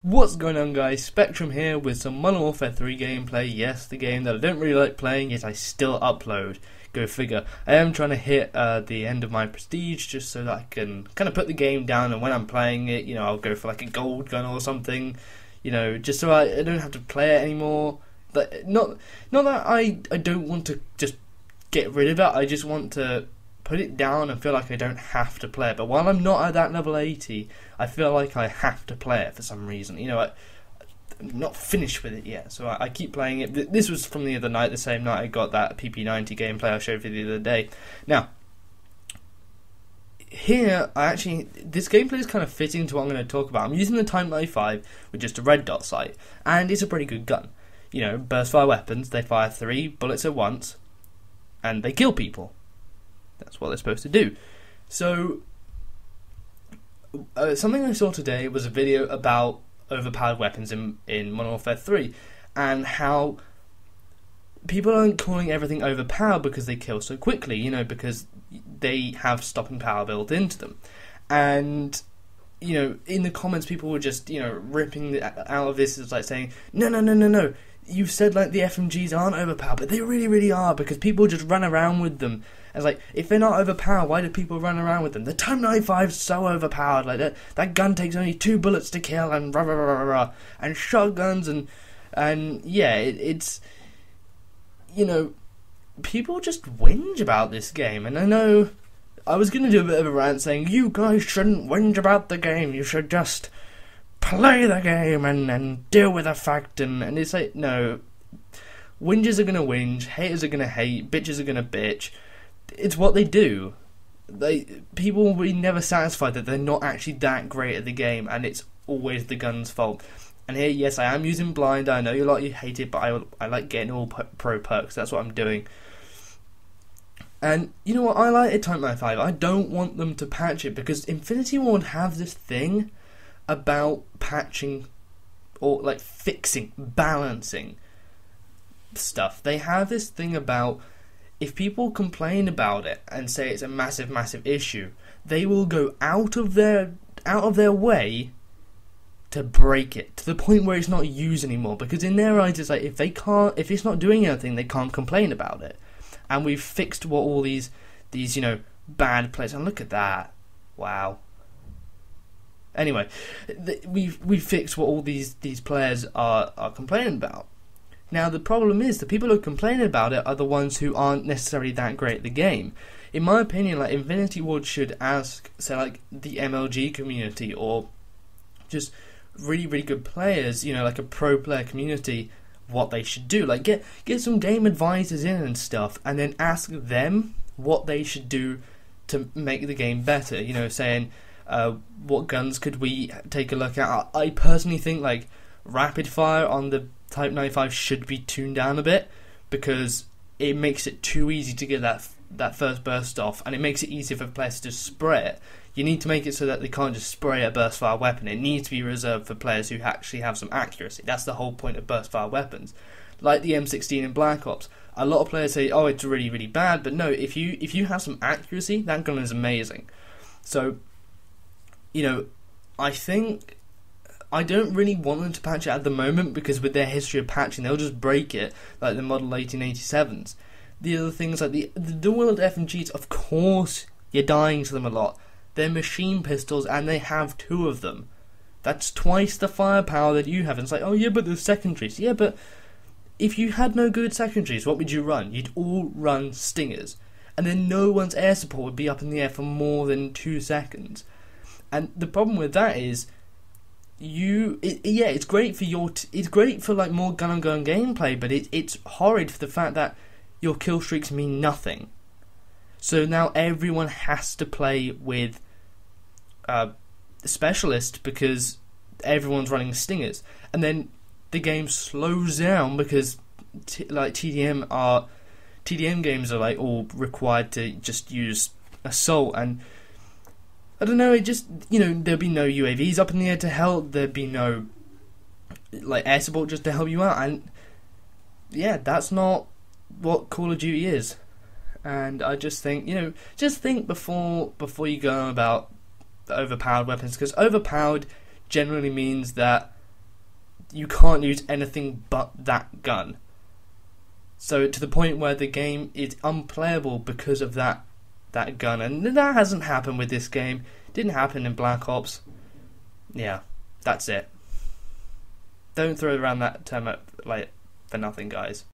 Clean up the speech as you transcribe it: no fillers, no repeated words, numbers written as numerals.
What's going on, guys? Spectrum here with some Modern Warfare 3 gameplay. Yes, the game that I don't really like playing, yet I still upload. Go figure. I am trying to hit the end of my prestige just so that I can kind of put the game down, and when I'm playing it, you know, I'll go for like a gold gun or something, you know, just so I don't have to play it anymore. But not that I don't want to just get rid of it, I just want to put it down and feel like I don't have to play it. But while I'm not at that level 80, I feel like I have to play it for some reason. You know, I'm not finished with it yet, so I keep playing it. This was from the other night, the same night I got that PP90 gameplay I showed you the other day. Now, here, this gameplay is kind of fitting to what I'm going to talk about. I'm using the Type 95 with just a red dot sight, and it's a pretty good gun. You know, burst fire weapons, they fire 3 bullets at once, and they kill people. That's what they're supposed to do. So, something I saw today was a video about overpowered weapons in Modern Warfare 3, and how people aren't calling everything overpowered because they kill so quickly, you know, because they have stopping power built into them. And, you know, in the comments people were just, you know, ripping out of this, as like saying, no, you've said like the FMGs aren't overpowered, but they really are, because people just run around with them. It's like, if they're not overpowered, why do people run around with them? The Type 95's so overpowered, like that gun takes only 2 bullets to kill, and rah rah rah rah, and shotguns, and yeah, it's, you know, people just whinge about this game. And I know I was going to do a bit of a rant saying, you guys shouldn't whinge about the game, you should just play the game and deal with the fact, and it's like, no, whingers are going to whinge, haters are going to hate, bitches are going to bitch. It's what they do. People will be never satisfied that they're not actually that great at the game, and it's always the gun's fault. And here, yes, I am using blind. I know you hate it, but I like getting all pro perks. That's what I'm doing. And you know what? I like it Type 95. I don't want them to patch it, because Infinity Ward have this thing about patching or like fixing, balancing stuff. They have this thing about, if people complain about it and say it's a massive issue, they will go out of their way to break it to the point where it's not used anymore, because in their eyes it's like, if it's not doing anything, they can't complain about it. And we've fixed what all these you know, bad players, and look at that, wow. Anyway, we've fixed what all these players are complaining about. Now, the problem is, the people who are complaining about it are the ones who aren't necessarily that great at the game. In my opinion, like, Infinity Ward should ask, say, like, the MLG community, or just really good players, you know, like a pro player community, what they should do. Like, get some game advisors in and stuff, and then ask them what they should do to make the game better. You know, saying, what guns could we take a look at? I personally think, like, rapid fire on the Type 95 should be tuned down a bit, because it makes it too easy to get that first burst off, and it makes it easier for players to just spray it. You need to make it so that they can't just spray a burst fire weapon. It needs to be reserved for players who actually have some accuracy. That's the whole point of burst fire weapons. Like the M16 in Black Ops, a lot of players say, oh, it's really bad, but no, if you have some accuracy, that gun is amazing. So, you know, I don't really want them to patch it at the moment, because with their history of patching, they'll just break it, like the Model 1887s. The other things, like the dual-wield FMGs, of course you're dying to them a lot. They're machine pistols, and they have 2 of them. That's twice the firepower that you have. And it's like, oh yeah, but there's secondaries. Yeah, but if you had no good secondaries, what would you run? You'd all run Stingers. And then no one's air support would be up in the air for more than 2 seconds. And the problem with that is, it's great for it's great for like more gun on gun gameplay, but it's horrid for the fact that your kill streaks mean nothing. So now everyone has to play with a specialist, because everyone's running Stingers, and then the game slows down, because like TDM games are like all required to just use assault, and I don't know, it just, you know, there'd be no UAVs up in the air to help, there'd be no, like, air support just to help you out, and, yeah, that's not what Call of Duty is. And I just think, you know, just think before you go on about the overpowered weapons, because overpowered generally means that you can't use anything but that gun. So to the point where the game is unplayable because of that gun, and that hasn't happened with this game. Didn't happen in Black Ops. Yeah, that's it. Don't throw around that term like for nothing, guys.